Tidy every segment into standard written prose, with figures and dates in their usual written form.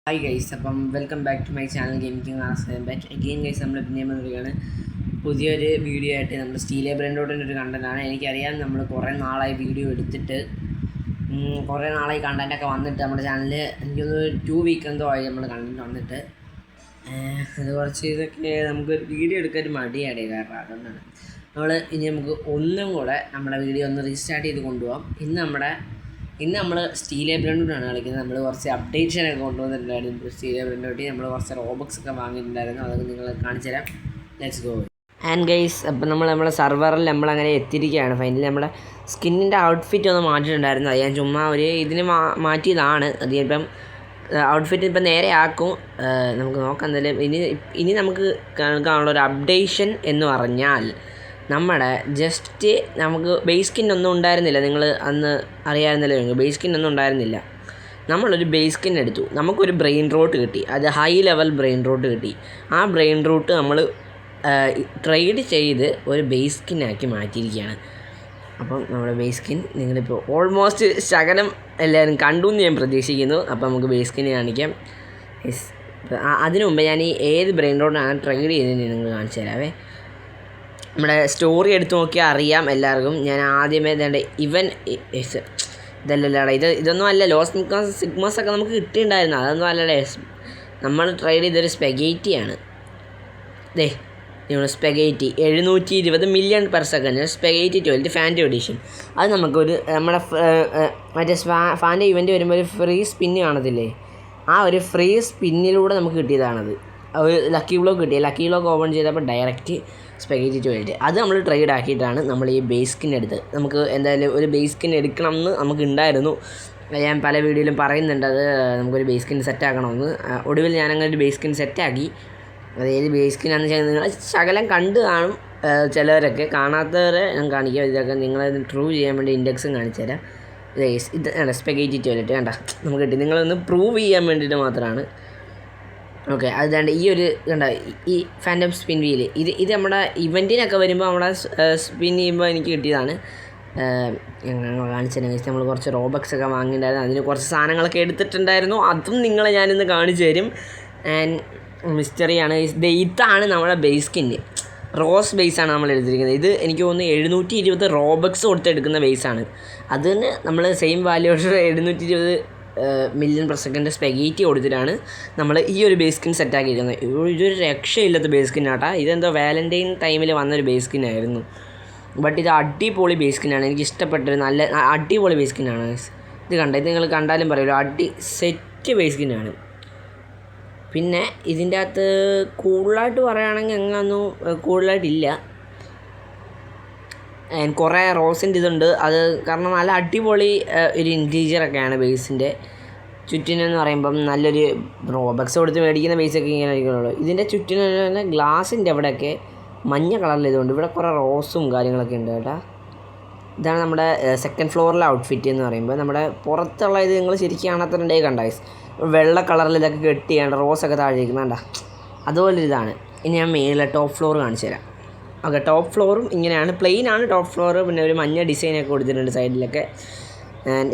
Hi guys, അപ്പം welcome back to my channel gaming as back again guys. നമ്മൾ പിന്നെ വരികയാണ് പുതിയൊരു വീഡിയോ ആയിട്ട്. നമ്മൾ സ്റ്റീലെ ബ്രാൻഡോട്ടിൻ്റെ ഒരു കണ്ടൻറ്റാണ്. എനിക്കറിയാം നമ്മൾ കുറേ നാളായി വീഡിയോ എടുത്തിട്ട്, കുറേ നാളായി കണ്ടൻറ്റൊക്കെ വന്നിട്ട് നമ്മുടെ ചാനലിൽ എനിക്കൊന്ന് 2 വീക്ക് എന്തോ ആയി നമ്മൾ കണ്ടൻറ്റ് വന്നിട്ട്. അത് കുറച്ച് ഇതൊക്കെ നമുക്ക് വീഡിയോ എടുക്കാൻ ഒരു മടിയാടേ, കാരണം അതുകൊണ്ടാണ് ഇനി നമുക്ക് ഒന്നും കൂടെ നമ്മുടെ വീഡിയോ ഒന്ന് റീസ്റ്റാർട്ട് ചെയ്ത് കൊണ്ടുപോകാം. ഇന്ന് നമ്മൾ സ്റ്റീലെ ബ്രാൻഡോട്ടാണ് കളിക്കുന്നത്. നമ്മൾ കുറച്ച് അപ്ഡേഷനൊക്കെ കൊണ്ടുവന്നിട്ടുണ്ടായിരുന്നു സ്റ്റീലെ ബ്രാൻഡോട്ടി. നമ്മൾ കുറച്ച് റോബക്സ് ഒക്കെ വാങ്ങിയിട്ടുണ്ടായിരുന്നു, അതൊക്കെ നിങ്ങൾ കാണിച്ചു തരാം. Let's go. ആൻഡ് ഗൈസ്, അപ്പം നമ്മുടെ സർവറിൽ നമ്മളങ്ങനെ എത്തിയിരിക്കുകയാണ്. ഫൈനലി നമ്മുടെ സ്കിന്നിൻ്റെ ഔട്ട്ഫിറ്റ് ഒന്ന് മാറ്റിയിട്ടുണ്ടായിരുന്നു. അത് ഞാൻ ചുമ്മാ ഇതിന് മാറ്റിയതാണ്. അത് ചിലപ്പം ഔട്ട്ഫിറ്റ് ഇപ്പം നേരെ ആക്കും. നമുക്ക് നോക്കാം എന്തായാലും. ഇനി നമുക്ക് കാണാനുള്ള ഒരു അപ്ഡേഷൻ എന്ന് പറഞ്ഞാൽ, നമ്മുടെ ജസ്റ്റ് നമുക്ക് ബേസ് സ്കിൻ ഒന്നും ഉണ്ടായിരുന്നില്ല. നിങ്ങൾ അന്ന് അറിയാമായിരുന്നല്ലോ, നിങ്ങൾക്ക് ബേസ് സ്കിൻ ഒന്നും ഉണ്ടായിരുന്നില്ല. നമ്മളൊരു ബേസ് സ്കിൻ എടുത്തു, നമുക്കൊരു ബ്രെയിൻ റോട്ട് കിട്ടി. അത് ഹൈ ലെവൽ ബ്രെയിൻ റോട്ട് കിട്ടി. ആ ബ്രെയിൻ റോട്ട് നമ്മൾ ട്രേഡ് ചെയ്ത് ഒരു ബേസ് സ്കിന്നാക്കി മാറ്റിയിരിക്കുകയാണ്. അപ്പം നമ്മുടെ ബേസ് സ്കിൻ നിങ്ങളിപ്പോൾ ഓൾമോസ്റ്റ് ശകലം എല്ലാവരും കണ്ടു എന്ന് ഞാൻ പ്രതീക്ഷിക്കുന്നു. അപ്പോൾ നമുക്ക് ബേസ് സ്കിൻ കാണിക്കാം. അതിനു മുമ്പ് ഞാൻ ഏത് ബ്രെയിൻ റോട്ടാണ് ട്രേഡ് ചെയ്തതെന്ന് നിങ്ങൾ കാണിച്ചു തരാവേ. നമ്മുടെ സ്റ്റോറി എടുത്ത് നോക്കിയാൽ അറിയാം എല്ലാവർക്കും. ഞാൻ ആദ്യമേ ഇതല്ലല്ലാണ്, ഇതൊന്നും അല്ല. ലോസ് സിഗ്മസ് ഒക്കെ നമുക്ക് കിട്ടിയിട്ടുണ്ടായിരുന്നു, അതൊന്നും അല്ലടേ. നമ്മൾ ട്രൈ ചെയ്തൊരു സ്പെഗേറ്റിയാണ്. Spaghetti 720 million per second. Spaghetti 12 phantom edition. അത് നമ്മുടെ മറ്റേ ഫാൻ്റെ ഇവൻ്റ് വരുമ്പോൾ ഒരു ഫ്രീ സ്പിന്ന് കാണത്തില്ലേ, ആ ഒരു ഫ്രീ സ്പിന്നിലൂടെ നമുക്ക് കിട്ടിയതാണത്. ഒരു ലക്കി ബ്ലോക്ക് കിട്ടിയ ലക്കി ബ്ലോക്ക് ഓപ്പൺ ചെയ്തപ്പോൾ ഡയറക്റ്റ് സ്പെഗേറ്റി 12. അത് നമ്മൾ ട്രേഡ് ആക്കിയിട്ടാണ് നമ്മൾ ഈ ബേസ് സ്കിൻ എടുത്തത്. നമുക്ക് എന്തായാലും ഒരു ബേസ് സ്കിൻ എടുക്കണം എന്ന് നമുക്ക് ഉണ്ടായിരുന്നു. ഞാൻ പല വീഡിയോയിലും പറയുന്നുണ്ട് അത് നമുക്കൊരു ബേസ് സ്കിൻ സെറ്റാക്കണമെന്ന്. ഒടുവിൽ ഞാനങ്ങനെ ഒരു ബേസ് സ്കിൻ സെറ്റാക്കി. അത് ഏത് ബേസ് സ്കിനാണെന്ന് വെച്ചാൽ നിങ്ങൾ ശകലം കണ്ട് കാണും, ചിലവരൊക്കെ. കാണാത്തവരെ ഞാൻ കാണിക്കാം. ഇതൊക്കെ നിങ്ങളത് പ്രൂവ് ചെയ്യാൻ വേണ്ടി ഇൻഡെക്സും കാണിച്ചു തരാം. ഇത് സ്പെഗേറ്റി 12 വേണ്ട നമുക്ക് കിട്ടി. നിങ്ങളൊന്ന് പ്രൂവ് ചെയ്യാൻ വേണ്ടിയിട്ട് മാത്രമാണ്. ഓക്കെ, അത് ഈ ഒരു കണ്ട, ഈ ഫാൻറ്റം സ്പിൻ വീല് ഇത് നമ്മുടെ ഇവൻറ്റിനൊക്കെ വരുമ്പോൾ നമ്മുടെ സ്പിൻ ചെയ്യുമ്പോൾ എനിക്ക് കിട്ടിയതാണ്. ഞങ്ങൾ കാണിച്ചിട്ടുണ്ടെങ്കിൽ നമ്മൾ കുറച്ച് റോബക്സ് ഒക്കെ വാങ്ങിയിട്ടുണ്ടായിരുന്നു. അതിന് കുറച്ച് സാധനങ്ങളൊക്കെ എടുത്തിട്ടുണ്ടായിരുന്നു. അതും നിങ്ങളെ ഞാനിന്ന് കാണിച്ചു തരും. ആൻഡ് മിസ്റ്ററിയാണ്. ഇതാണ് നമ്മുടെ ബേസ് സ്കിന്ന്. റോസ് ബേസാണ് നമ്മൾ എടുത്തിരിക്കുന്നത്. ഇത് എനിക്ക് തോന്നുന്നു 720 റോബക്സ് കൊടുത്തെടുക്കുന്ന ബേസാണ്. അതിന് നമ്മൾ same value 720 million per second spaghetti കൊടുത്തിട്ടാണ് നമ്മൾ ഈ ഒരു ബേസ് സ്കിൻ സെറ്റാക്കിയിരിക്കുന്നത്. ഇതൊരു രക്ഷയില്ലാത്ത ബേസ് സ്കിന്നാട്ടാ. ഇതെന്തോ വാലൻറ്റൈൻ ടൈമിൽ വന്നൊരു ബേസ് സ്കിന്നായിരുന്നു. ബട്ട് ഇത് അടിപൊളി ബേസ് സ്കിന്നാണ്. എനിക്ക് ഇഷ്ടപ്പെട്ടൊരു നല്ല അടിപൊളി ബേസ് സ്കിന്നാണ്. ഇത് നിങ്ങൾ കണ്ടാലും പറയുമല്ലോ, സെറ്റ് ബേസ് സ്കിന്നാണ്. പിന്നെ ഇതിൻ്റെ അകത്ത് കൂടുതലായിട്ട് പറയുകയാണെങ്കിൽ അങ്ങനെയൊന്നും കൂടുതലായിട്ടില്ല. കുറേ റോസിൻ്റെ ഇതുണ്ട്. അത് കാരണം നല്ല അടിപൊളി ഒരു ഇൻറ്റീരിയറൊക്കെയാണ് ബേസിൻ്റെ ചുറ്റിനെന്ന് പറയുമ്പം. നല്ലൊരു റോബക്സ് കൊടുത്ത് മേടിക്കുന്ന ബേസൊക്കെ ഇങ്ങനെ ആയിരിക്കുമല്ലോ. ഇതിൻ്റെ ചുറ്റിന് തന്നെ ഗ്ലാസിൻ്റെ അവിടെയൊക്കെ മഞ്ഞ കളറിൽ ഇതുണ്ട്. ഇവിടെ കുറേ റോസും കാര്യങ്ങളൊക്കെ ഉണ്ട് കേട്ടോ. ഇതാണ് നമ്മുടെ സെക്കൻഡ് ഫ്ലോറിലെ ഔട്ട്ഫിറ്റ് എന്ന് പറയുമ്പോൾ. നമ്മുടെ പുറത്തുള്ള ഇത് നിങ്ങൾ ശരിക്കും കാണാത്തതുണ്ടെങ്കിൽ കണ്ട വെള്ള കളറിൽ ഇതൊക്കെ കെട്ടിയാണ് റോസൊക്കെ താഴെ ഇരിക്കുന്നുണ്ട, അതുപോലെ ഇതാണ്. ഇനി ഞാൻ മേളിലെ ടോപ്പ് ഫ്ലോർ കാണിച്ചു തരാം. ഓക്കെ, ടോപ്പ് ഫ്ലോറും ഇങ്ങനെയാണ്, പ്ലെയിൻ ആണ് ടോപ്പ് ഫ്ലോർ. പിന്നെ ഒരു മഞ്ഞ ഡിസൈനൊക്കെ കൊടുത്തിട്ടുണ്ട് സൈഡിലൊക്കെ.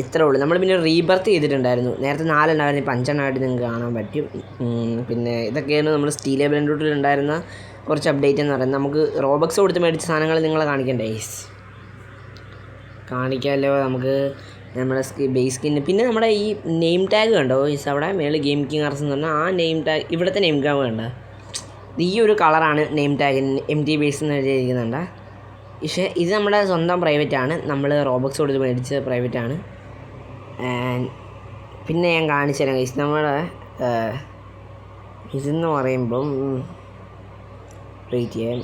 ഇത്രേ ഉള്ളൂ. നമ്മൾ പിന്നെ റീബർത്ത് ചെയ്തിട്ടുണ്ടായിരുന്നു. നേരത്തെ 4 ഉണ്ടായിരുന്നു, ഇപ്പോൾ 5 എണ്ണമായിട്ട് നിങ്ങൾക്ക് കാണാൻ പറ്റും. പിന്നെ ഇതൊക്കെയാണ് നമ്മൾ സ്റ്റീലെ ബ്രാൻഡോട്ടിൽ ഉണ്ടായിരുന്ന കുറച്ച് അപ്ഡേറ്റ് എന്ന് പറയുന്നത്. നമുക്ക് റോബക്സ് കൊടുത്ത് മേടിച്ച സാധനങ്ങൾ നിങ്ങളെ കാണിക്കണ്ടേ? കാണിക്കാമല്ലോ. നമുക്ക് നമ്മുടെ ബേസ് സ്കിന്ന്, പിന്നെ നമ്മുടെ ഈ നെയിം ടാഗ് കണ്ടോ അവിടെ മേളിൽ ഗെയിമിംഗ് ആർസ് എന്ന് പറഞ്ഞാൽ ആ നെയിം ടാഗ്, ഇവിടുത്തെ നെയിം ടാഗ് കണ്ടോ, ഈ ഒരു കളറാണ് നെയിം ടാഗിന് MT ബേസ് എന്ന് എഴുതിയിരിക്കുന്നുണ്ട്. പക്ഷേ ഇത് നമ്മുടെ സ്വന്തം പ്രൈവറ്റാണ്. നമ്മൾ റോബക്സ് കൊടുത്ത് മേടിച്ച പ്രൈവറ്റാണ്. പിന്നെ ഞാൻ കാണിച്ചു തരാം ഗൈസ്. നമ്മുടെ ഇതെന്ന് പറയുമ്പം വെയിറ്റ് ചെയ്യാൻ,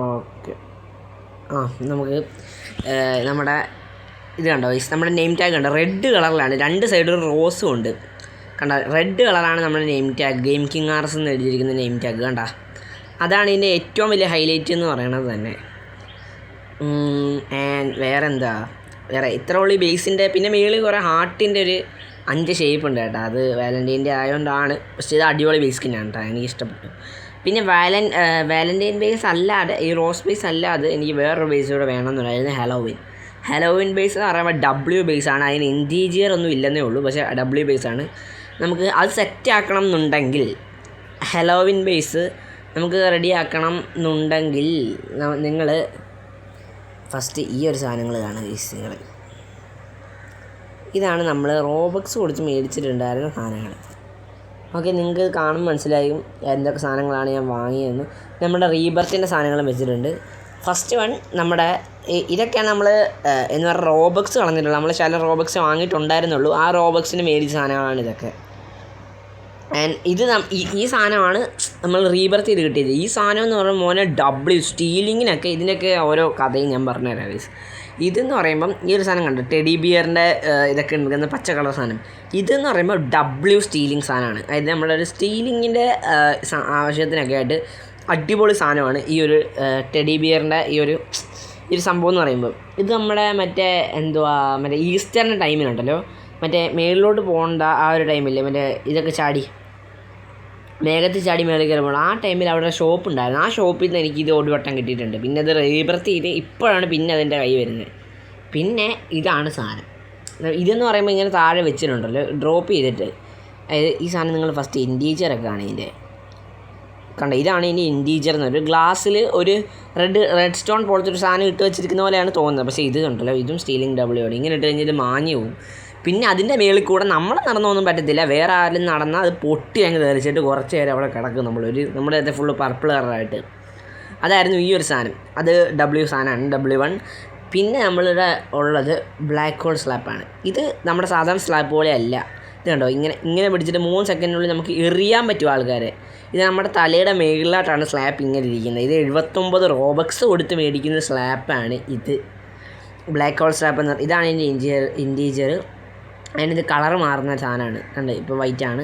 ഓക്കെ, നമുക്ക് നമ്മുടെ ഇത് കണ്ടോ ഗൈസ്, നമ്മുടെ നെയിം ടാഗ് കണ്ടോ, റെഡ് കളറിലാണ്. 2 സൈഡിലും റോസും ഉണ്ട് കണ്ട. റെഡ് കളറാണ് നമ്മുടെ നെയിം ടാഗ്, ഗെയിമിംഗ് ആർസ് എന്ന് എഴുതിയിരിക്കുന്ന നെയിം ടാഗ് കണ്ട. അതാണ് ഇതിൻ്റെ ഏറ്റവും വലിയ ഹൈലൈറ്റ് എന്ന് പറയുന്നത് തന്നെ. വേറെ ഇത്ര ഉള്ളി ബേസിൻ്റെ. പിന്നെ മേളിൽ കുറേ ഹാർട്ടിൻ്റെ ഒരു 5 ഷേപ്പ് ഉണ്ട് കേട്ടോ. അത് വാലൻറ്റൈൻ്റെ ആയതുകൊണ്ടാണ്. പക്ഷേ ഇത് അടിപൊളി ബേസ് സ്കിന്നാണ് കേട്ടോ, എനിക്ക് ഇഷ്ടപ്പെട്ടു. പിന്നെ വാലൻറ്റൈൻ ബേസ് അല്ലാതെ, ഈ റോസ് ബേസ് അല്ലാതെ എനിക്ക് വേറൊരു ബേസ് കൂടെ വേണമെന്നുണ്ടായിരുന്നു, ഹാലോവിൻ. ഹലോവിൻ ബേസ് എന്ന് പറയുമ്പോൾ ഡബ്ല്യു ബേസ് ആണ്. അതിന് ഇൻറ്റീജിയർ ഒന്നും ഇല്ലെന്നേ ഉള്ളൂ, പക്ഷേ ഡബ്ല്യു ബേസ് ആണ്. നമുക്ക് അത് സെറ്റ് ആക്കണം എന്നുണ്ടെങ്കിൽ ഹലോവിൻ ബേസ് നമുക്ക് റെഡി ആക്കണം എന്നുണ്ടെങ്കിൽ നിങ്ങൾ ഫസ്റ്റ് ഈ ഒരു സാധനങ്ങൾ കാണുക. നിങ്ങൾ ഇതാണ് നമ്മൾ റോബക്സ് കൊടുത്ത് മേടിച്ചിട്ടുണ്ടായിരുന്ന സാധനങ്ങൾ. ഓക്കെ, നിങ്ങൾക്ക് കാണുമ്പോൾ മനസ്സിലായും എന്തൊക്കെ സാധനങ്ങളാണ് ഞാൻ വാങ്ങിയതെന്ന്. നമ്മുടെ റീബർത്തിൻ്റെ സാധനങ്ങളും വെച്ചിട്ടുണ്ട്. ഫസ്റ്റ് വൺ നമ്മുടെ ഇതൊക്കെയാണ് നമ്മൾ എന്ന് പറഞ്ഞാൽ റോബക്സ് കളഞ്ഞിട്ടുള്ളത്. നമ്മൾ ചില റോബക്സ് വാങ്ങിയിട്ടുണ്ടായിരുന്നുള്ളൂ, ആ റോബക്സിന് മേടിച്ച സാധനങ്ങളാണ് ഇതൊക്കെ. ആൻഡ് ഇത് ഈ സാധനമാണ് നമ്മൾ റീബർത്ത് ചെയ്ത് കിട്ടിയത്. ഈ സാധനം എന്ന് പറയുമ്പോൾ മോനെ ഡബ്ല്യു സ്റ്റീലിങ്ങിനൊക്കെ ഇതിനൊക്കെ ഓരോ കഥയും ഞാൻ പറഞ്ഞുതരാം ഗൈസ്. ഇതെന്ന് പറയുമ്പം ഈ ഒരു സാധനം കണ്ടു, ടെഡി ബിയറിൻ്റെ ഇതൊക്കെ ഉണ്ട്, പച്ച കളർ സാധനം. ഇതെന്ന് പറയുമ്പോൾ ഡബ്ല്യു സ്റ്റീലിംഗ് സാധനമാണ്. അതായത് നമ്മുടെ ഒരു സ്റ്റീലിങ്ങിൻ്റെ ആവശ്യത്തിനൊക്കെ ആയിട്ട് അടിപൊളി സാധനമാണ് ഈ ഒരു ടെഡി ബിയറിൻ്റെ ഈ ഒരു സംഭവം എന്ന് പറയുമ്പോൾ. ഇത് നമ്മുടെ മറ്റേ ഈസ്റ്ററിൻ്റെ ടൈമിലുണ്ടല്ലോ, മറ്റേ മേളിലോട്ട് പോകേണ്ട ആ ഒരു ടൈമില്ലേ, മറ്റേ ഇതൊക്കെ ചാടി മേഘത്തിൽ ചാടി മേളിൽ കയറുമ്പോൾ ആ ടൈമിൽ അവിടെ ഷോപ്പ് ഉണ്ടായിരുന്നു. ആ ഷോപ്പിൽ നിന്ന് എനിക്ക് ഇത് ഒരു വട്ടം കിട്ടിയിട്ടുണ്ട്. പിന്നെ അത് റീബർത്ത് ചെയ്ത് ഇപ്പോഴാണ് പിന്നെ അതിൻ്റെ കൈ വരുന്നത്. പിന്നെ ഇതാണ് സാധനം. ഇതെന്ന് പറയുമ്പോൾ ഇങ്ങനെ താഴെ വെച്ചിട്ടുണ്ടല്ലോ, ഡ്രോപ്പ് ചെയ്തിട്ട്. അതായത് ഈ സാധനം നിങ്ങൾ ഫസ്റ്റ് ഇൻറ്റീജറൊക്കെ ആണ് ഇതിൻ്റെ കണ്ട. ഇതാണ് ഇനി ഇൻറ്റീജർ എന്ന് ഒരു ഗ്ലാസ്സിൽ ഒരു റെഡ് സ്റ്റോൺ പോലത്തെ ഒരു സാധനം ഇട്ട് വെച്ചിരിക്കുന്ന പോലെയാണ് തോന്നുന്നത്. പക്ഷേ ഇത് കണ്ടല്ലോ, ഇതും സ്റ്റീലിംഗ് ഡബ്ല്യു ആണ്. ഇങ്ങനെ ഇട്ട് കഴിഞ്ഞാൽ ഇത് മാഞ്ഞു പോകും. പിന്നെ അതിൻ്റെ മേളിൽ കൂടെ നമ്മൾ നടന്നൊന്നും പറ്റത്തില്ല, വേറെ ആരും നടന്നാൽ അത് പൊട്ടി അങ്ങ് തെറിച്ചിട്ട് കുറച്ച് നേരം അവിടെ കിടക്കും. നമ്മുടെ അത് ഫുള്ള് പർപ്പിൾ കളറായിട്ട്. അതായിരുന്നു ഈ ഒരു സാധനം. അത് ഡബ്ല്യു സാധനമാണ്, W1. പിന്നെ നമ്മളിവിടെ ഉള്ളത് ബ്ലാക്ക് ഹോൾ സ്ലാപ്പാണ്. ഇത് നമ്മുടെ സാധാരണ സ്ലാപ്പ് പോലെ അല്ല. ഇത് കണ്ടോ, ഇങ്ങനെ പിടിച്ചിട്ട് 3 സെക്കൻഡിനുള്ളിൽ നമുക്ക് എറിയാൻ പറ്റും ആൾക്കാരെ. ഇത് നമ്മുടെ തലയുടെ മേളിലായിട്ടാണ് സ്ലാപ്പ് ഇങ്ങനെ ഇരിക്കുന്നത്. ഇത് 79 റോബക്സ് കൊടുത്ത് മേടിക്കുന്ന സ്ലാപ്പാണ് ഇത്, ബ്ലാക്ക് ഹോൾ സ്ലാപ്പ് എന്ന്. ഇതാണ് ഇതിൻ്റെ ഇൻറ്റീജർ. അതിനിത് കളർ മാറുന്ന സാധനമാണ്. കണ്ട, ഇപ്പോൾ വൈറ്റാണ്,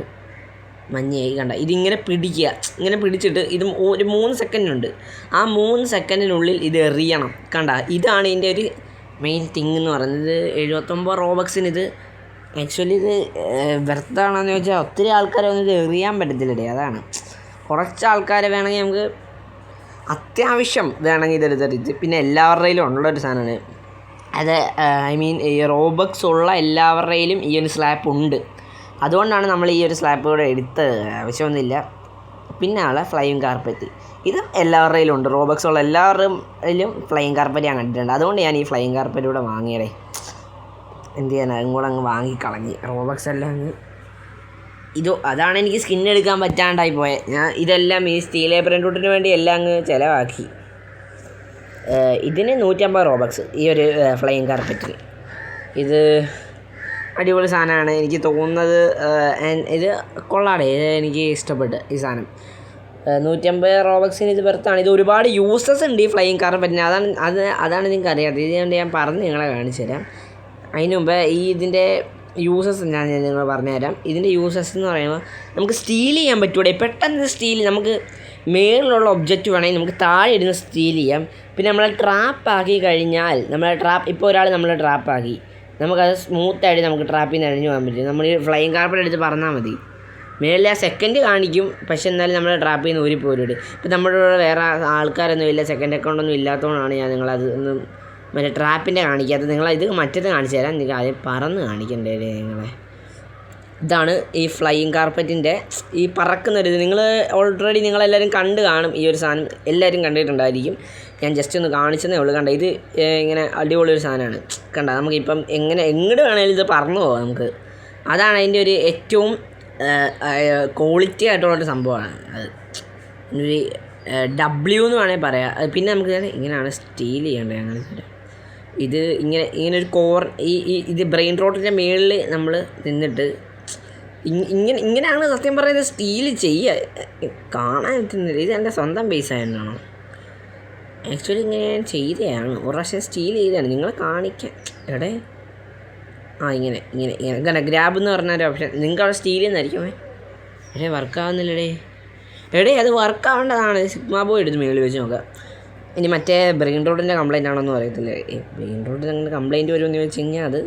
മഞ്ഞയായി. കണ്ട, ഇതിങ്ങനെ പിടിക്കുക, ഇങ്ങനെ പിടിച്ചിട്ട് ഇത് ഒരു 3 സെക്കൻഡുണ്ട്. ആ 3 സെക്കൻഡിനുള്ളിൽ ഇത് എറിയണം. കണ്ട, ഇതാണ് ഇതിൻ്റെ ഒരു മെയിൻ തിങ് എന്ന് പറയുന്നത്. 79 റോബക്സിന് ഇത് ആക്ച്വലി ഇത് വെർത്താണെന്ന് ചോദിച്ചാൽ ഒത്തിരി ആൾക്കാരെ ഒന്നും ഇത് എറിയാൻ പറ്റത്തില്ലേ. അതാണ്, കുറച്ച് ആൾക്കാരെ വേണമെങ്കിൽ നമുക്ക് അത്യാവശ്യം വേണമെങ്കിൽ ഇതെടുത്തിട്ട്. പിന്നെ എല്ലാവരുടെയിലും ഉള്ളൊരു സാധനമാണ് അത്. ഈ റോബക്സ് ഉള്ള എല്ലാവരുടെയിലും ഈ ഒരു സ്ലാപ്പ് ഉണ്ട്. അതുകൊണ്ടാണ് നമ്മൾ ഈ ഒരു സ്ലാപ്പ് കൂടെ എടുത്തത്, ആവശ്യമൊന്നുമില്ല. പിന്നെ ഫ്ലൈയിങ് കാർപ്പറ്റ്. ഇത് എല്ലാവരുടെയിലും ഉണ്ട്, റോബക്സ് ഉള്ള എല്ലാവരുടെയിലും ഫ്ലൈയിങ് കാർപ്പറ്റ് ഞാൻ കണ്ടിട്ടുണ്ട്. അതുകൊണ്ട് ഞാൻ ഈ ഫ്ലൈയിങ് കാർപ്പറ്റ് കൂടെ വാങ്ങിയടേ. എന്ത് ചെയ്യാനാണ്, അതും കൂടെ അങ്ങ് വാങ്ങിക്കളഞ്ഞ് റോബക്സ് എല്ലാം അങ്ങ്. അതാണ് എനിക്ക് സ്കിൻ എടുക്കാൻ പറ്റാണ്ടായി പോയത്. ഞാൻ ഇതെല്ലാം ഈ സ്റ്റീൽ ഏപ്രൻ റൂട്ടിന് വേണ്ടി എല്ലാം അങ്ങ് ചിലവാക്കി. ഇതിന് 150 റോബക്സ് ഈ ഒരു ഫ്ലൈയിങ് കാർപ്പറ്റിന്. ഇത് അടിപൊളി സാധനമാണ് എനിക്ക് തോന്നുന്നത്. ഇത് കൊള്ളാടെ, ഇത് എനിക്ക് ഇഷ്ടപ്പെട്ടു ഈ സാധനം. 150 റോബക്സിന് ഇത് വെർത്താണ്. ഇത് ഒരുപാട് യൂസസ് ഉണ്ട് ഈ ഫ്ലൈയിങ് കാർപ്പറ്റിന്. അതാണ് നിങ്ങൾക്ക് അറിയാത്തത്. ഇതുകൊണ്ട് ഞാൻ പറഞ്ഞ് നിങ്ങളെ കാണിച്ചു തരാം. അതിന് മുമ്പ് ഇതിൻ്റെ യൂസസ് ഞാൻ നിങ്ങൾ പറഞ്ഞുതരാം. ഇതിൻ്റെ യൂസസ് എന്ന് പറയുമ്പോൾ നമുക്ക് സ്റ്റീൽ ചെയ്യാൻ പറ്റൂടെ, പെട്ടെന്ന് സ്റ്റീൽ. നമുക്ക് മേളിലുള്ള ഒബ്ജക്റ്റ് വേണമെങ്കിൽ നമുക്ക് താഴെ ഇടുന്ന സ്റ്റീൽ ചെയ്യാം. പിന്നെ നമ്മളെ ട്രാപ്പാക്കി കഴിഞ്ഞാൽ ഇപ്പോൾ ഒരാൾ നമ്മളെ ട്രാപ്പാക്കി, നമുക്കത് സ്മൂത്തായിട്ട് നമുക്ക് ട്രാപ്പിൽ നിന്ന് അഴിഞ്ഞു പോകാൻ പറ്റും. നമ്മൾ ഈ ഫ്ലൈയിങ് കാർപ്പറ്റ് എടുത്ത് പറഞ്ഞാൽ മതി. മേളിൽ ആ സെക്കൻഡ് കാണിക്കും, പക്ഷെ എന്നാലും നമ്മുടെ ട്രാപ്പിൽ നിന്ന് ഊരിപ്പോരും. ഇപ്പം നമ്മുടെ കൂടെ വേറെ ആൾക്കാരൊന്നും ഇല്ല, സെക്കൻഡ് അക്കൗണ്ടൊന്നും ഇല്ലാത്തതുകൊണ്ടാണ് ഞാൻ നിങ്ങളത് ഒന്നും മറ്റേ ട്രാപ്പിൻ്റെ കാണിക്കാത്തത്. നിങ്ങളിത് മറ്റേത് കാണിച്ചു തരാം. നിങ്ങൾക്ക് ആദ്യം പറന്ന് കാണിക്കണ്ടേ നിങ്ങളെ. ഇതാണ് ഈ ഫ്ലൈയിങ് കാർപ്പറ്റിൻ്റെ ഈ പറക്കുന്നൊരിത്. ഓൾറെഡി നിങ്ങളെല്ലാവരും കണ്ട് കാണും ഈ ഒരു സാധനം, എല്ലാവരും കണ്ടിട്ടുണ്ടായിരിക്കും. ഞാൻ ജസ്റ്റ് ഒന്ന് കാണിച്ചതേ ഉള്ളൂ. കണ്ട, ഇത് ഇങ്ങനെ അടിപൊളി ഒരു സാധനമാണ്. കണ്ട, നമുക്കിപ്പം എങ്ങോട്ട് വേണമെങ്കിലും ഇത് പറന്നു പോകാം നമുക്ക്. അതാണ് അതിൻ്റെ ഒരു ഏറ്റവും ക്വാളിറ്റി ആയിട്ടുള്ളൊരു സംഭവമാണ് അത്. ഒരു W എന്ന് വേണമെങ്കിൽ പറയാം. പിന്നെ നമുക്ക് ഇങ്ങനെയാണ് സ്റ്റീൽ ചെയ്യേണ്ടത്. അങ്ങനെ ഇത് ഇങ്ങനെ ഒരു ഇത് ബ്രെയിൻ റോട്ടിൻ്റെ മുകളിൽ നമ്മൾ നിന്നിട്ട് ഇങ്ങനെയാണ് സത്യം പറയുന്നത് സ്റ്റീൽ ചെയ്യുക. കാണാൻ പറ്റുന്നില്ല. ഇത് എൻ്റെ സ്വന്തം ബേസ് ആയതുകൊണ്ടാണോ? ആക്ച്വലി ഇങ്ങനെ ഞാൻ ചെയ്തതാണ്, ഒരു പ്രാവശ്യം സ്റ്റീൽ ചെയ്തതാണ്. നിങ്ങളെ കാണിക്കാം. ഇങ്ങനെ ഇങ്ങനെ ഗ്രാബ് എന്ന് പറഞ്ഞൊരു ഓപ്ഷൻ. നിങ്ങൾക്ക് അവിടെ സ്റ്റീൽ എന്നായിരിക്കും. വർക്കാവുന്നില്ലടേ. അത് വർക്കാവേണ്ടതാണ്. സിഗ്മ ബോയ് എടുത്ത് മേളിൽ വെച്ച് നോക്കാം. ഇനി മറ്റേ ബ്രെയിൻ റോഡിൻ്റെ കംപ്ലയിൻ്റ് ആണോന്ന് പറയത്തില്ല. ബ്രെയിൻ റോഡിൽ അങ്ങനെ കംപ്ലയിൻറ്റ് വരുമെന്ന് വെച്ച് കഴിഞ്ഞാൽ അത്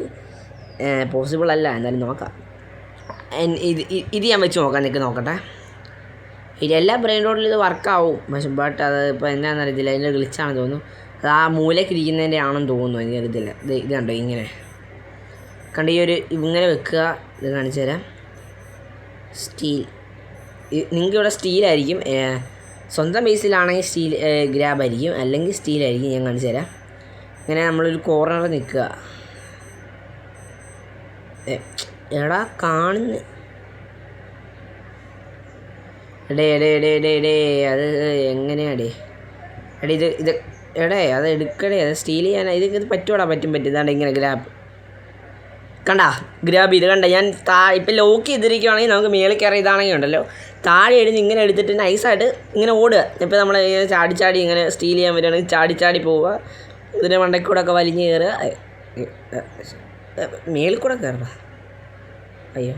പോസിബിൾ അല്ല. എന്തായാലും നോക്കാം. ഇത് ഞാൻ വെച്ച് നോക്കാം, നിൽക്ക് നോക്കട്ടെ. എല്ലാ ബ്രെയിൻ റോഡിലും ഇത് വർക്കാവും, ബട്ട് അത് ഇപ്പോൾ എന്താണെന്ന് അറിയത്തില്ല. അതിൻ്റെ ഗ്ലിച്ചാണെന്ന് തോന്നുന്നു. അത് ആ മൂലക്കിരിക്കുന്നതിൻ്റെ ആണെന്ന് തോന്നുന്നു, എനിക്കറിയത്തില്ല. ഇത് കണ്ടോ ഇങ്ങനെ കണ്ട് ഈ ഒരു ഇങ്ങനെ വെക്കുക. ഇത് കാണിച്ചു തരാം. സ്റ്റീൽ, നിങ്ങൾക്ക് ഇവിടെ സ്റ്റീലായിരിക്കും. സ്വന്തം ബേസിലാണെങ്കിൽ സ്റ്റീൽ ഗ്രാബായിരിക്കും, അല്ലെങ്കിൽ സ്റ്റീലായിരിക്കും. ഞാൻ കാണിച്ചു തരാം. ഇങ്ങനെ നമ്മളൊരു കോർണറിൽ നിൽക്കുക. എടാ കാണുന്നു എടേ അത് എങ്ങനെയാടേ ഇത് അത് എടുക്കടേ, അത് സ്റ്റീൽ ചെയ്യാൻ ഇത് പറ്റും. ഇതാണ്ട് ഇങ്ങനെ ഗ്രാബ് കണ്ടാ, ഗ്രാബ് ഇത് കണ്ട. ഞാൻ ഇപ്പം ലോക്ക് ചെയ്തിരിക്കുകയാണെങ്കിൽ നമുക്ക് മേളിൽ കയറി ഇതാണെങ്കിൽ ഉണ്ടല്ലോ, താഴെ എഴുതി ഇങ്ങനെ എടുത്തിട്ട് നൈസായിട്ട് ഇങ്ങനെ ഓടുക. ഇപ്പോൾ നമ്മൾ ഇങ്ങനെ ചാടി ഇങ്ങനെ സ്റ്റീൽ ചെയ്യാൻ പറ്റുകയാണെങ്കിൽ ചാടി പോവുക. ഇതിൻ്റെ മണ്ടയ്ക്കൂടെ ഒക്കെ വലിഞ്ഞ് കയറുക. മേളിൽ കൂടെ കയറുക. അയ്യോ,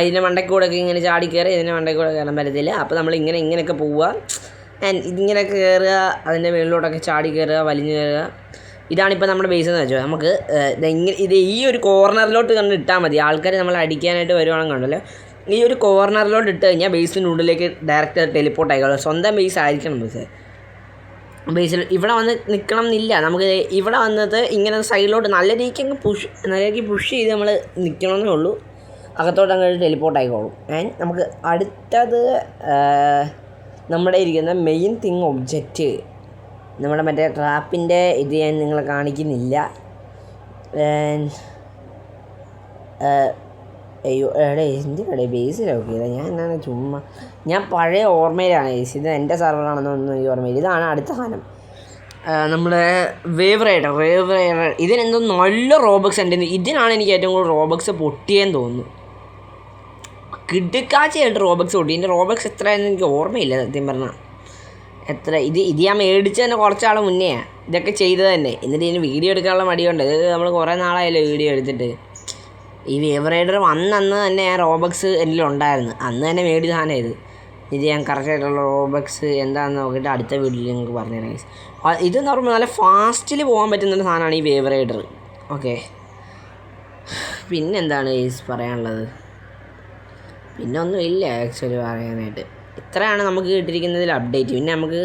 ഇതിൻ്റെ മണ്ടയ്ക്കൂടെ ഒക്കെ ഇങ്ങനെ ചാടി കയറി ഇതിൻ്റെ മണ്ടയ്ക്കൂടെ കയറാൻ പറ്റത്തില്ല. അപ്പോൾ നമ്മൾ ഇങ്ങനെയൊക്കെ പോവുക. ഇതിങ്ങനെയൊക്കെ കയറുക, അതിൻ്റെ മുകളിലോട്ടൊക്കെ ചാടി കയറുക, വലിഞ്ഞ് കയറുക. ഇതാണിപ്പോൾ നമ്മുടെ ബേസ് എന്ന് വെച്ചോ. നമുക്ക് ഇത് ഈ ഒരു കോർണറിലോട്ട് കണ്ട് ഇട്ടാൽ മതി. ആൾക്കാർ നമ്മൾ അടിക്കാനായിട്ട് വരുവാണെങ്കിൽ കണ്ടല്ലോ, ഈ ഒരു കോർണറിലോട്ട് ഇട്ട് കഴിഞ്ഞാൽ ബേസിൻ്റെ ഉള്ളിലേക്ക് ഡയറക്റ്റ് ടെലിപ്പോർട്ട് ആയിക്കോളും. സ്വന്തം ബേസ് ആയിരിക്കണം ബേസിൽ ഇവിടെ വന്ന് നിൽക്കണം എന്നില്ല. നമുക്ക് ഇവിടെ വന്നത് ഇങ്ങനെ സൈഡിലോട്ട് നല്ല രീതിക്ക് പുഷ് ചെയ്ത് നമ്മൾ നിൽക്കണമെന്നേ ഉള്ളൂ. അകത്തോട്ട് അങ്ങോട്ട് ടെലിപ്പോർട്ട് ആയിക്കോളും. നമുക്ക് അടുത്തത് നമ്മുടെ ഇരിക്കുന്ന മെയിൻ തിങ് ഒബ്ജക്റ്റ്, നമ്മുടെ മറ്റേ ട്രാപ്പിൻ്റെ ഇത് ഞാൻ നിങ്ങളെ കാണിക്കുന്നില്ല. അയ്യോ എന്തിനാടേ ബേസിലൊക്കെ ഇതാ. ഞാൻ ചുമ്മാ ഞാൻ പഴയ ഓർമ്മയിലാണ് ഇത് എൻ്റെ സെർവറാണെന്നൊന്നും എനിക്ക് ഓർമ്മയില്ല. ഇതാണ് അടുത്ത സാധനം, നമ്മുടെ വേവ് റൈഡർ. ഇതിനെന്തോ നല്ല റോബക്സ് ഉണ്ട്. ഇതിനാണ് എനിക്ക് ഏറ്റവും കൂടുതൽ റോബക്സ് പൊട്ടിയെന്ന് തോന്നുന്നു. കിടുക്കാച്ചയായിട്ട് റോബക്സ് പൊട്ടി. ഇതിൻ്റെ റോബക്സ് എത്രയാണെന്ന് എനിക്ക് ഓർമ്മയില്ല സത്യം പറഞ്ഞാൽ. ഇത് ഞാൻ മേടിച്ച് തന്നെ കുറച്ചാൾ മുന്നെയാണ് ഇതൊക്കെ ചെയ്തത് തന്നെ. എന്നിട്ട് ഇതിന് വീഡിയോ എടുക്കാനുള്ള മടിയുണ്ട്. ഇത് നമ്മൾ കുറേ നാളായല്ലോ വീഡിയോ എടുത്തിട്ട്. ഈ വേവ് റൈഡർ വന്നന്ന് തന്നെ ഞാൻ റോബക്സ് എന്നിലുണ്ടായിരുന്നു. അന്ന് തന്നെ മേടിച്ച സാധനം ഇത് ഞാൻ കറക്റ്റായിട്ടുള്ള റോബക്സ് എന്താണെന്ന് നോക്കിയിട്ട് അടുത്ത വീഡിയോയിൽ നിങ്ങൾക്ക് പറഞ്ഞുതരാം. ഇതെന്ന് പറയുമ്പോൾ നല്ല ഫാസ്റ്റിൽ പോകാൻ പറ്റുന്നൊരു സാധനമാണ് ഈ വേവ് റൈഡർ. ഓക്കെ, പിന്നെന്താണ് പറയാനുള്ളത്? പിന്നെ ഒന്നുമില്ല ആക്ച്വലി പറയാനായിട്ട്. ഇത്രയാണ് നമുക്ക് കിട്ടിയിരിക്കുന്നതിൽ അപ്ഡേറ്റ്. പിന്നെ നമുക്ക്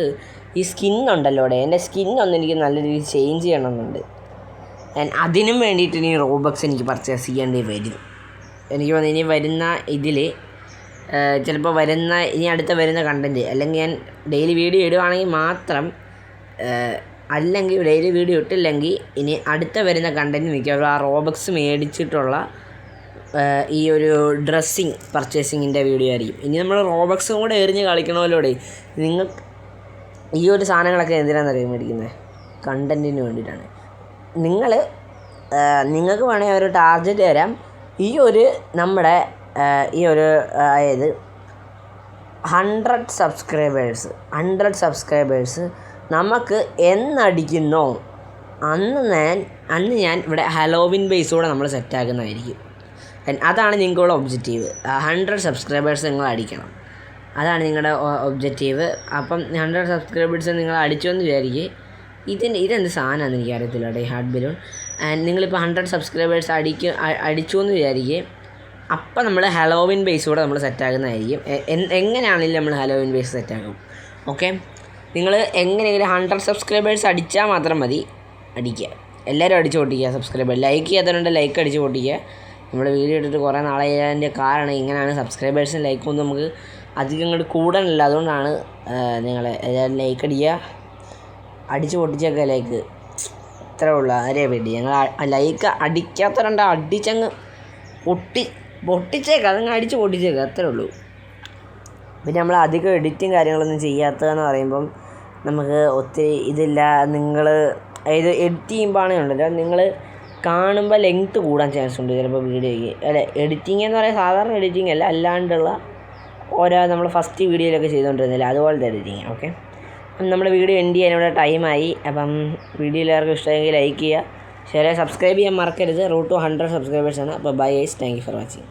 ഈ സ്കിന്നുണ്ടല്ലോ, എൻ്റെ സ്കിന്നൊന്നും എനിക്ക് നല്ല രീതിയിൽ ചേഞ്ച് ചെയ്യണമെന്നുണ്ട്. അതിനും വേണ്ടിയിട്ട് ഇനി റോബക്സ് എനിക്ക് പർച്ചേസ് ചെയ്യേണ്ടി വരും. എനിക്ക് തോന്നുന്നു ഇനി വരുന്ന ഇതിൽ ചിലപ്പോൾ ഇനി അടുത്ത വരുന്ന കണ്ടൻറ്റ്, അല്ലെങ്കിൽ ഞാൻ ഡെയിലി വീഡിയോ ഇടുവാണെങ്കിൽ മാത്രം, അല്ലെങ്കിൽ ഡെയിലി വീഡിയോ ഇട്ടില്ലെങ്കിൽ ഇനി അടുത്ത വരുന്ന കണ്ടൻറ്റ് മിക്കവാറും ആ റോബക്സ് മേടിച്ചിട്ടുള്ള ഈ ഒരു ഡ്രസ്സിങ് പർച്ചേസിങ്ങിൻ്റെ വീഡിയോ ആയിരിക്കും. ഇനി നമ്മൾ റോബക്സും കൂടെ എറിഞ്ഞ് കളിക്കണമല്ലോടെ. ഈ ഒരു സാധനങ്ങളൊക്കെ എന്തിനാണെന്നറിയാൻ മേടിക്കുന്നത്? കണ്ടൻറ്റിന് വേണ്ടിയിട്ടാണ്. നിങ്ങൾക്ക് വേണമെങ്കിൽ ഒരു ടാർഗറ്റ് തരാം. നമ്മുടെ അതായത് 100 സബ്സ്ക്രൈബേഴ്സ് നമുക്ക് എന്നടിക്കുന്നോ അന്ന് ഞാൻ ഇവിടെ ഹലോവിൻ ബേസോടെ നമ്മൾ സെറ്റാക്കുന്നതായിരിക്കും. അതാണ് നിങ്ങൾക്കുള്ള ഒബ്ജക്റ്റീവ്. 100 സബ്സ്ക്രൈബേഴ്സ് നിങ്ങൾ അടിക്കണം. അതാണ് നിങ്ങളുടെ ഒബ്ജക്റ്റീവ്. അപ്പം 100 സബ്സ്ക്രൈബേഴ്സ് നിങ്ങൾ അടിച്ചു എന്ന് വിചാരിക്കുക. ഇതെന്ത് സാധനമാണെന്ന് എനിക്കറിയത്തില്ല കേട്ടോ, ഈ ഹാർട്ട് ബലൂൺ. നിങ്ങളിപ്പോൾ 100 സബ്സ്ക്രൈബേഴ്സ് അടിച്ചു എന്ന് വിചാരിക്കുക. അപ്പം നമ്മൾ ഹലോവിൻ ബേസോടെ നമ്മൾ സെറ്റാക്കുന്നതായിരിക്കും. എങ്ങനെയാണെങ്കിലും നമ്മൾ ഹലോവിൻ ബേസ് സെറ്റാക്കും. ഓക്കെ, നിങ്ങൾ എങ്ങനെയെങ്കിലും 100 സബ്സ്ക്രൈബേഴ്സ് അടിച്ചാൽ മാത്രം മതി. അടിക്കുക, എല്ലാവരും അടിച്ചു പൊട്ടിക്കുക. സബ്സ്ക്രൈബർ ലൈക്ക് ചെയ്യാത്തവരുണ്ട്, ലൈക്ക് അടിച്ച് പൊട്ടിക്കുക. നമ്മൾ വീഡിയോ ഇട്ടിട്ട് കുറേ നാളായതിൻ്റെ കാരണം ഇങ്ങനെയാണ്. സബ്സ്ക്രൈബേഴ്സും ലൈക്കൊന്നും നമുക്ക് അധികം ഇങ്ങോട്ട് കൂടാനില്ല. അതുകൊണ്ടാണ് നിങ്ങൾ എല്ലാവരും ലൈക്ക് അടിക്കുക, അടിച്ച് പൊട്ടിച്ചൊക്കെ ലൈക്ക്. ഇത്രേ ഉള്ളൂ, ആരേ വേണ്ടി. ഞങ്ങൾ ലൈക്ക് അടിക്കാത്തവരുണ്ട്, അടിച്ചങ്ങ് പൊട്ടിച്ചേക്കാം, അതങ്ങ് അടിച്ച് പൊട്ടിച്ചേക്കാം, അത്രേ ഉള്ളൂ. പിന്നെ നമ്മൾ അധികം എഡിറ്റും കാര്യങ്ങളൊന്നും ചെയ്യാത്തതെന്ന് പറയുമ്പം നമുക്ക് ഒത്തിരി ഇതില്ല. നിങ്ങൾ ഇത് എഡിറ്റ് ചെയ്യുമ്പോഴാണെങ്കിൽ ഉണ്ടല്ലോ, നിങ്ങൾ കാണുമ്പോൾ ലെങ്ത്ത് കൂടാൻ ചാൻസ് ഉണ്ട് ചിലപ്പോൾ വീഡിയോയ്ക്ക്. എഡിറ്റിംഗ് എന്ന് പറയുന്നത് സാധാരണ എഡിറ്റിംഗ് അല്ല, അല്ലാണ്ടുള്ള ഓരോ നമ്മൾ ഫസ്റ്റ് വീഡിയോയിലൊക്കെ ചെയ്തുകൊണ്ടിരുന്നില്ല, അതുപോലത്തെ എഡിറ്റിംഗ്. ഓക്കെ, നമ്മുടെ വീഡിയോ എൻഡ് ചെയ്യാൻ ഇവിടെ ടൈമായി. അപ്പം വീഡിയോ എല്ലാവർക്കും ഇഷ്ടമെങ്കിൽ ലൈക്ക് ചെയ്യുക, ഷെയർ ചെയ്യുക, സബ്സ്ക്രൈബ് ചെയ്യാൻ മറക്കരുത്. റൂട്ട് ടു 100 സബ്സ്ക്രൈബേഴ്സാണ്. അപ്പോൾ bye guys, thank you for watching.